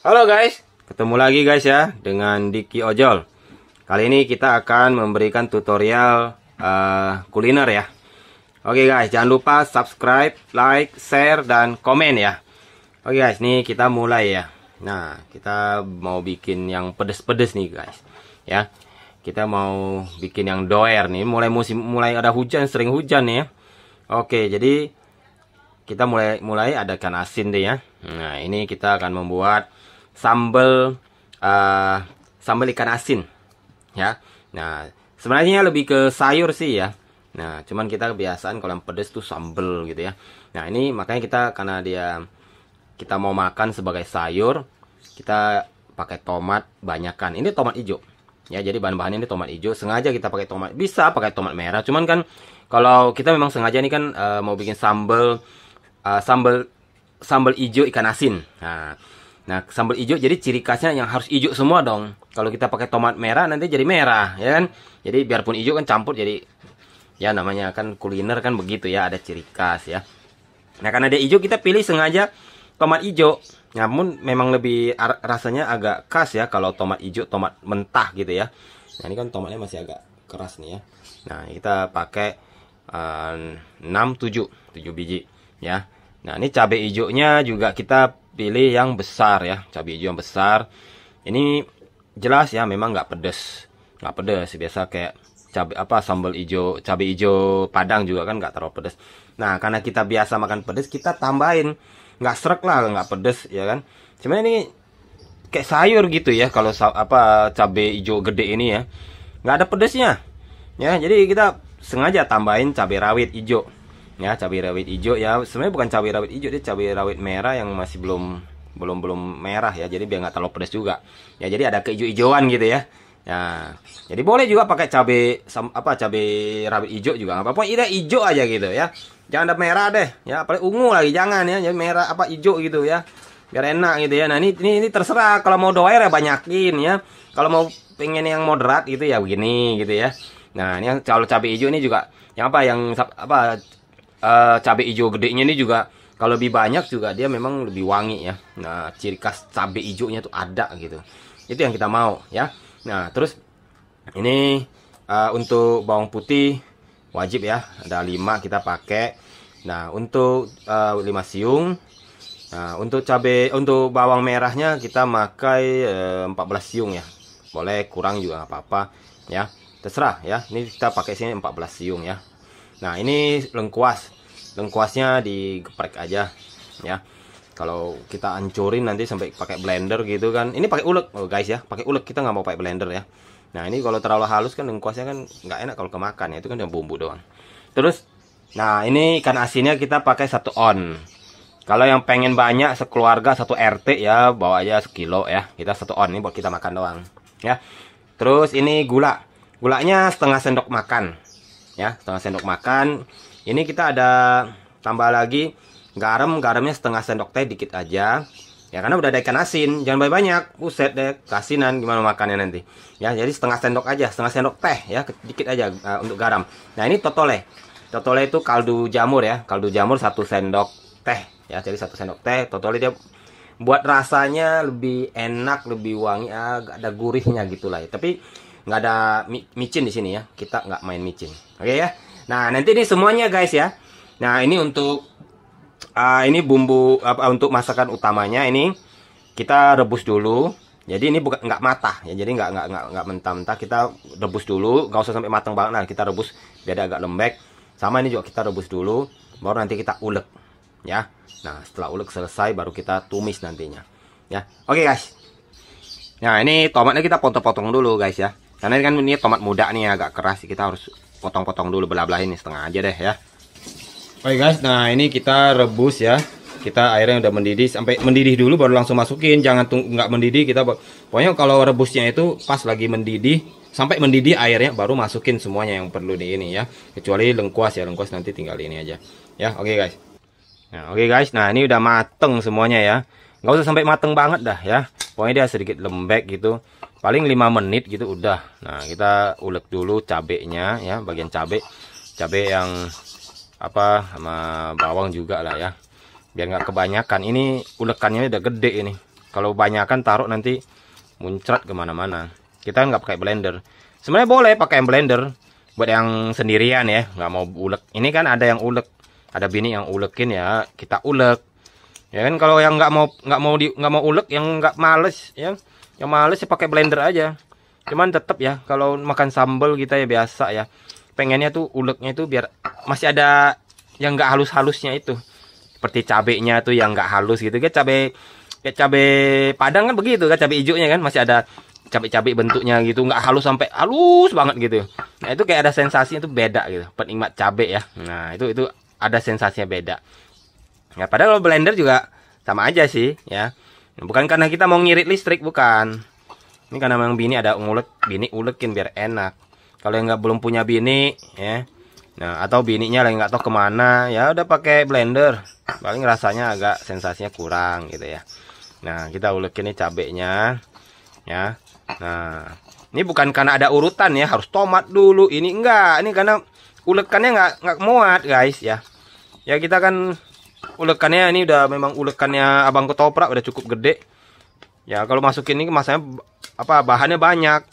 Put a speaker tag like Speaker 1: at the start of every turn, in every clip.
Speaker 1: Halo guys, ketemu lagi guys ya dengan Diki Ojol. Kali ini kita akan memberikan tutorial kuliner ya. Oke guys, jangan lupa subscribe, like, share, dan komen ya. Oke guys, nih kita mulai ya. Nah, kita mau bikin yang pedes-pedes nih guys. Ya, kita mau bikin yang doer nih. Mulai ada hujan, sering hujan nih ya. Oke, jadi kita mulai ada ikan asin deh ya. Nah, ini kita akan membuat sambal ikan asin ya. Nah, sebenarnya lebih ke sayur sih ya. Nah, cuman kita kebiasaan kalau yang pedes tuh sambal gitu ya. Nah, ini makanya karena kita mau makan sebagai sayur, kita pakai tomat banyakan. Ini tomat hijau ya, jadi bahan-bahannya ini tomat hijau. Sengaja kita pakai tomat, bisa pakai tomat merah, cuman kan kalau kita memang sengaja nih kan mau bikin sambal hijau ikan asin. Nah, sambal hijau jadi ciri khasnya yang harus hijau semua dong. Kalau kita pakai tomat merah nanti jadi merah, ya kan? Jadi biarpun hijau kan campur jadi, ya namanya kan kuliner kan begitu ya, ada ciri khas ya. Nah, karena dia hijau kita pilih sengaja tomat hijau. Namun memang lebih rasanya agak khas ya kalau tomat hijau, tomat mentah gitu ya. Nah, ini kan tomatnya masih agak keras nih ya. Nah, kita pakai 7 biji ya. Nah, ini cabai hijaunya juga kita pilih yang besar ya, cabai hijau yang besar. Ini jelas ya, memang nggak pedes, biasa kayak sambal hijau, cabai hijau padang juga kan nggak terlalu pedes. Nah, karena kita biasa makan pedes, kita tambahin, nggak srek lah, nggak pedes ya kan. Cuman ini kayak sayur gitu ya, kalau cabai hijau gede ini ya, nggak ada pedesnya ya. Jadi kita sengaja tambahin cabai rawit hijau ya, cabai rawit hijau ya. Sebenarnya bukan cabai rawit hijau, dia cabai rawit merah yang masih belum merah ya, jadi biar nggak terlalu pedas juga ya. Jadi ada keijo-ijoan gitu ya. Nah, jadi boleh juga pakai cabai rawit hijau juga nggak apa-apa, ini hijau aja gitu ya, jangan ada merah deh ya, apalagi ungu lagi jangan ya, jadi merah hijau gitu ya, biar enak gitu ya. Nah, ini terserah, kalau mau doer ya banyakin ya, kalau mau pengen yang moderat gitu ya begini gitu ya. Nah, ini kalau cabai hijau ini juga cabai hijau gedenya ini juga kalau lebih banyak juga dia memang lebih wangi ya. Nah, ciri khas cabai hijaunya tuh ada gitu. Itu yang kita mau ya. Nah, terus ini untuk bawang putih wajib ya, ada 5 kita pakai. Nah, untuk 5 siung. Nah, untuk bawang merahnya kita pakai 14 siung ya. Boleh kurang juga nggak apa-apa ya. Terserah ya. Ini kita pakai sini 14 siung ya. Nah, ini lengkuasnya digeprek aja ya. Kalau kita hancurin nanti sampai pakai blender gitu kan. Ini pakai ulek guys ya, pakai ulek, kita nggak mau pakai blender ya. Nah, ini kalau terlalu halus kan lengkuasnya kan nggak enak kalau kemakan ya, itu kan yang bumbu doang. Terus, nah ini ikan asinnya kita pakai 1 on. Kalau yang pengen banyak sekeluarga 1 RT ya, bawa aja 1 kilo ya. Kita 1 on, ini buat kita makan doang ya. Terus ini gulanya setengah sendok makan ya, setengah sendok makan. Ini kita ada tambah lagi garamnya setengah sendok teh, dikit aja ya, karena udah ada ikan asin, jangan banyak, buset deh kasinan gimana makannya nanti ya. Jadi setengah sendok aja, setengah sendok teh ya, dikit aja untuk garam. Nah, ini totole itu kaldu jamur ya, kaldu jamur 1 sendok teh ya, jadi 1 sendok teh totole. Dia buat rasanya lebih enak, lebih wangi, agak ada gurihnya gitulah ya. Tapi nggak ada micin di sini ya, kita nggak main micin, oke ya. Nah, nanti ini semuanya guys ya. Nah, ini untuk ini bumbu untuk masakan utamanya, ini kita rebus dulu. Jadi ini nggak matah ya, jadi nggak mentah-mentah, kita rebus dulu, nggak usah sampai matang banget. Nah, kita rebus biar dia agak lembek. Sama ini juga kita rebus dulu, baru nanti kita ulek ya. Nah, setelah ulek selesai baru kita tumis nantinya ya. Oke guys. Nah, ini tomatnya kita potong-potong dulu guys ya, karena kan ini tomat muda nih agak keras, kita harus potong-potong dulu, belah-belahin, setengah aja deh ya. Oke guys, nah ini kita rebus ya. Kita airnya udah mendidih, sampai mendidih dulu baru langsung masukin. Jangan nggak mendidih, kita pokoknya kalau rebusnya itu pas lagi mendidih, sampai mendidih airnya baru masukin semuanya yang perlu di ini ya. Kecuali lengkuas ya, lengkuas nanti tinggal ini aja. Ya, oke guys. Nah, oke guys, nah ini udah mateng semuanya ya. Nggak usah sampai mateng banget dah ya. Pokoknya dia sedikit lembek gitu. Paling 5 menit gitu udah. Nah, kita ulek dulu cabenya ya, bagian cabe yang sama bawang juga lah ya, biar nggak kebanyakan. Ini ulekannya udah gede ini Kalau banyakan taruh nanti muncrat kemana-mana. Kita nggak pakai blender. Sebenarnya boleh pakai blender buat yang sendirian ya, nggak mau ulek. Ini kan ada yang ulek, ada bini yang ulekin ya, kita ulek. Ya kan, kalau yang nggak mau ulek, yang nggak males ya, yang males ya pakai blender aja. Cuman tetap ya, kalau makan sambal kita ya biasa ya, pengennya tuh uleknya itu biar masih ada yang nggak halus-halusnya itu. Seperti cabenya tuh yang nggak halus gitu, kayak cabe padang kan begitu kan, cabe hijaunya kan masih ada cabe-cabe bentuknya gitu, nggak halus sampai halus banget gitu. Nah itu kayak ada sensasinya tuh beda gitu, penikmat cabe ya. Nah itu ada sensasinya beda. Ya padahal kalau blender juga sama aja sih ya. Bukan karena kita mau ngirit listrik, bukan. Ini karena memang bini ada bini ulekin biar enak. Kalau yang belum punya bini ya, nah atau bininya lagi nggak tahu kemana, ya udah pakai blender. Paling rasanya agak sensasinya kurang gitu ya. Nah kita ulekin nih cabenya ya. Nah ini bukan karena ada urutan ya, harus tomat dulu ini enggak. Ini karena ulekannya nggak muat guys ya. Ya kita kan ulekannya ini udah memang ulekannya abang ketoprak udah cukup gede. Ya kalau masukin ini masanya apa, bahannya banyak.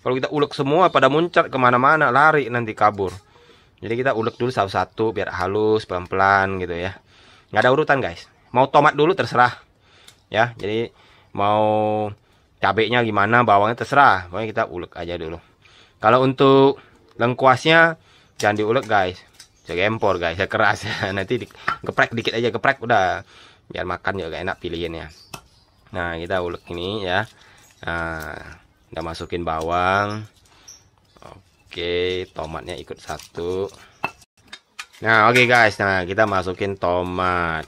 Speaker 1: Kalau kita ulek semua pada muncrat kemana-mana, lari nanti kabur. Jadi kita ulek dulu satu-satu biar halus pelan-pelan gitu ya. Nggak ada urutan guys. Mau tomat dulu terserah ya. Jadi mau cabenya gimana, bawangnya terserah. Pokoknya kita ulek aja dulu. Kalau untuk lengkuasnya jangan diulek guys. Segempor guys, ya keras. Nanti geprek dikit aja, geprek udah. Biar makan juga enak pilihannya. Nah kita ulek ini ya. Nah udah masukin bawang. Oke, tomatnya ikut satu. Nah oke guys, nah kita masukin tomat.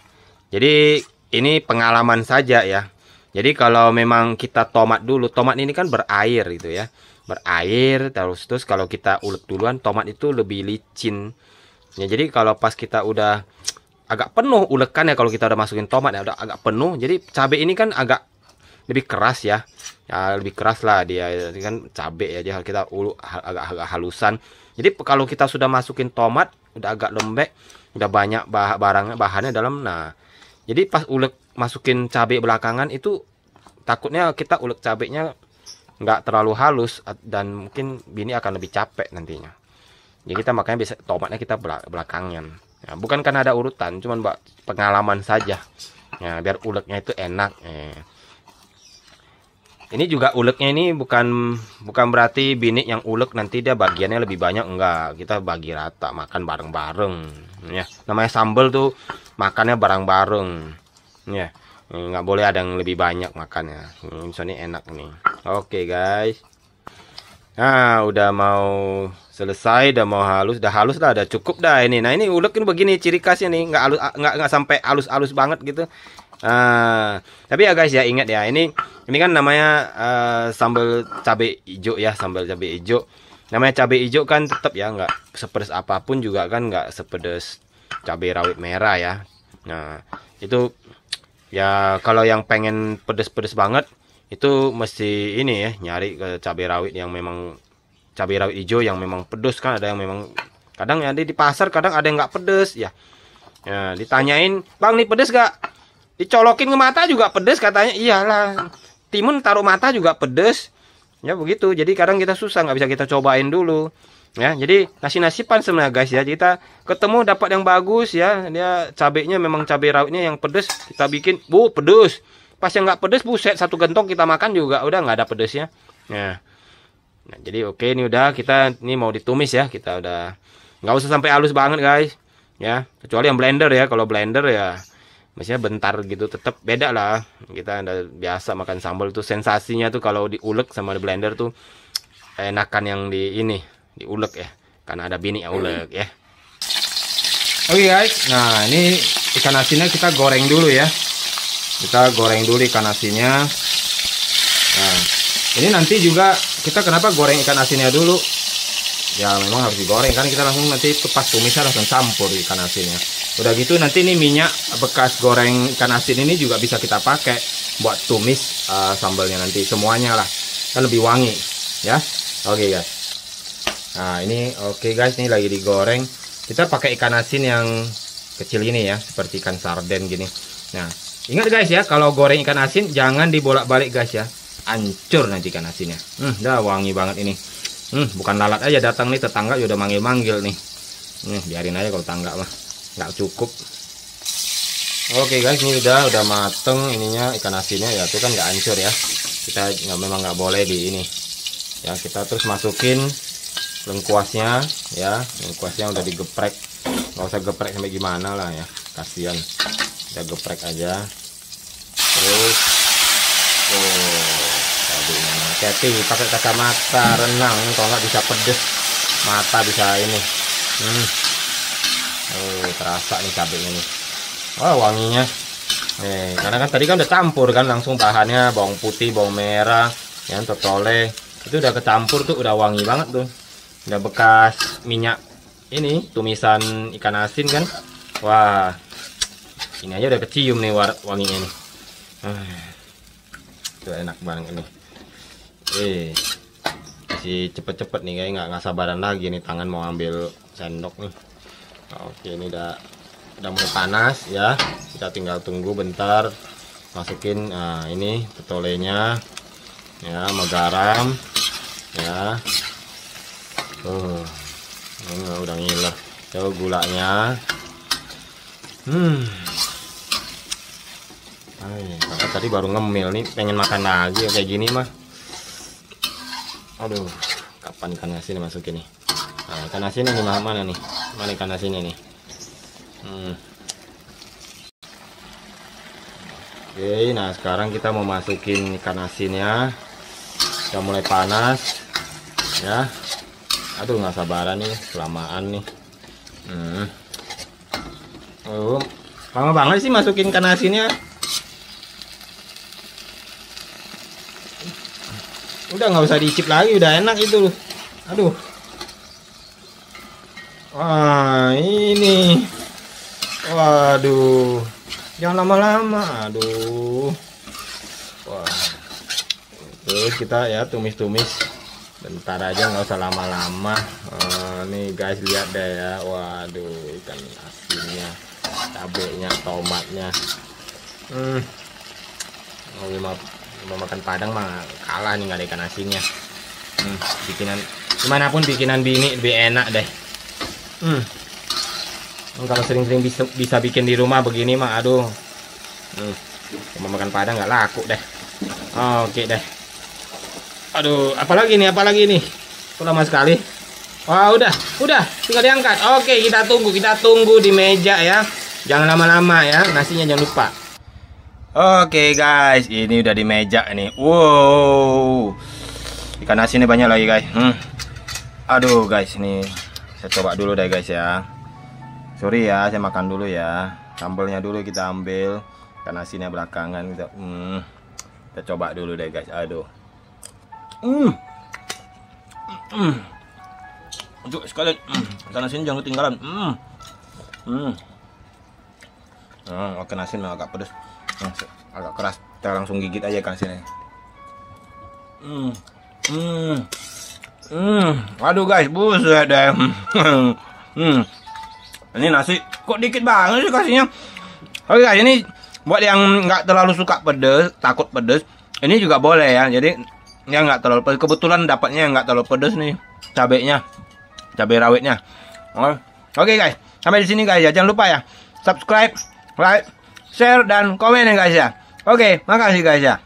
Speaker 1: Jadi ini pengalaman saja ya. Jadi kalau memang kita tomat dulu, tomat ini kan berair gitu ya, berair terus kalau kita ulek duluan, tomat itu lebih licin ya. Jadi kalau pas kita udah agak penuh ulekan ya, kalau kita udah masukin tomat ya udah agak penuh, jadi cabai ini kan agak lebih keras ya, lebih keras lah dia kan cabai ya, jadi kita ulek agak halusan. Jadi kalau kita sudah masukin tomat udah agak lembek, udah banyak bahannya dalam. Nah jadi pas ulek masukin cabai belakangan itu takutnya kita ulek cabainya nggak terlalu halus dan mungkin bini akan lebih capek nantinya. Jadi kita makanya bisa tomatnya kita belakangan ya, bukan karena ada urutan, cuman pengalaman saja ya, biar uleknya itu enak. Ini juga uleknya ini bukan berarti bini yang ulek nanti dia bagiannya lebih banyak, enggak. Kita bagi rata, makan bareng-bareng ya. Namanya sambal tuh makannya bareng-bareng ya. Nggak boleh ada yang lebih banyak makannya. Ini enak nih. Oke guys. Nah udah mau selesai, udah mau halus, udah halus dah, udah cukup dah ini. Nah ini ulek ini begini ciri khasnya nih, nggak sampai halus-halus banget gitu. Tapi ya guys ya, ingat ya, ini kan namanya sambal cabai hijau ya, sambal cabai hijau. Namanya cabai hijau kan tetap ya, nggak sepedes apapun juga kan, nggak sepedes cabai rawit merah ya. Nah itu ya, kalau yang pengen pedes-pedes banget itu mesti ini ya, nyari ke cabai rawit yang memang cabai rawit hijau yang memang pedes kan. Ada yang memang kadang ya di pasar, kadang ada yang nggak pedes ya. Ya ditanyain, bang nih pedes gak? Dicolokin ke mata juga pedes katanya. Iyalah, timun taruh mata juga pedes ya, begitu. Jadi kadang kita susah, nggak bisa kita cobain dulu ya. Jadi nasi-nasipan sebenarnya guys ya, kita ketemu dapat yang bagus ya, dia cabenya memang cabai rawitnya yang pedes, kita bikin pedes. Pas yang nggak pedes, buset, satu gentong kita makan juga udah nggak ada pedesnya ya. Nah jadi oke, ini udah, kita ini mau ditumis ya, kita udah nggak usah sampai halus banget guys ya, kecuali yang blender ya. Kalau blender ya maksudnya bentar gitu, tetap beda lah. Kita udah biasa makan sambal tuh, sensasinya tuh kalau diulek sama di blender tuh enakan yang di ini diulek ya, karena ada bini yang ulek ya. Oke guys, nah ini ikan asinnya kita goreng dulu ya. Kita goreng dulu ikan asinnya. Nah ini nanti juga kita kenapa goreng ikan asinnya dulu ya, memang harus digoreng kan, kita langsung nanti pas tumisnya langsung campur ikan asinnya. Udah gitu nanti ini minyak bekas goreng ikan asin ini juga bisa kita pakai buat tumis sambalnya nanti semuanya lah, kan lebih wangi ya. Oke guys, nah ini oke guys, ini lagi digoreng. Kita pakai ikan asin yang kecil ini ya, seperti ikan sarden gini. Nah Ingat guys ya, kalau goreng ikan asin jangan dibolak-balik guys ya. Hancur nanti ikan asinnya. Dah wangi banget ini. Bukan lalat aja datang nih, tetangga udah manggil-manggil nih. Biarin aja kalau tangga mah. Nggak cukup. Oke guys, ini udah mateng ininya ikan asinnya ya, itu kan nggak hancur ya. Kita memang nggak boleh di ini. Ya, kita terus masukin lengkuasnya ya. Lengkuasnya udah digeprek. Nggak usah geprek sampai gimana lah ya. Kasihan. Kita geprek aja. Terus cabenya. Hati pakai kacamata renang kalau nggak bisa pedes. Mata bisa ini. Terasa nih cabenya nih. Wah, wanginya. Karena kan tadi kan udah campur kan langsung bahannya bawang putih, bawang merah, ya, totole. Itu udah kecampur tuh, udah wangi banget tuh. Udah bekas minyak ini tumisan ikan asin kan. Wah. Ini aja udah kecium nih wanginya nih. Itu enak banget ini. Masih cepet-cepet nih kayak nggak sabaran lagi nih, tangan mau ambil sendok nih. Oke, ini udah mulai panas ya. Kita tinggal tunggu bentar. Masukin ini totolenya ya, sama garam ya. Udah ngiler. Coba gulanya. Tadi baru ngemil nih, pengen makan lagi kayak gini mah. Aduh, kapan ikan asin masukin nih? Ikan asin ini mana nih? Mana ikan asinnya nih? Oke, nah sekarang kita mau masukin ikan asinnya. Udah mulai panas ya. Aduh, nggak sabaran nih, kelamaan nih. Lama banget sih masukin ikan asinnya. Udah nggak usah diicip lagi, udah enak itu. Aduh. Wah, ini. Waduh. Jangan lama-lama. Aduh. Wah. Terus kita ya tumis-tumis. Bentar aja, nggak usah lama-lama. Nih guys, lihat deh ya. Waduh, ikan asinnya, cabenya, tomatnya. Mau makan Padang mah kalah nih, nggak ada ikan asinnya. Bikinan gimana pun bikinan bini lebih enak deh. Kalau sering-sering bisa bikin di rumah begini mah, aduh. Mau makan Padang nggak laku deh. Oke deh. Aduh, apalagi nih? Kok lama sekali? Wah, udah, tinggal diangkat. Oke, kita tunggu di meja ya. Jangan lama-lama ya, nasinya jangan lupa. Oke guys, ini udah di meja nih. Wow, ikan asinnya banyak lagi guys. Aduh guys, ini saya coba dulu deh guys ya. Sorry ya, saya makan dulu ya. Sambelnya dulu kita ambil, ikan asinnya belakangan kita coba dulu deh guys. Aduh. Untuk sekalian, ikan asin jangan ketinggalan. Ikan asin agak pedas. Agak keras, kita langsung gigit aja ikan asinnya. Waduh guys, buset deh. Ini nasi kok dikit banget sih kasihnya. Oke guys, ini buat yang nggak terlalu suka pedes, takut pedes, ini juga boleh ya. Jadi yang nggak terlalu pedes, kebetulan dapatnya yang nggak terlalu pedes nih, cabenya, cabai rawitnya. Oke guys, sampai di sini guys ya. Jangan lupa ya, subscribe, like, share dan komen ya guys ya. Oke, makasih guys ya.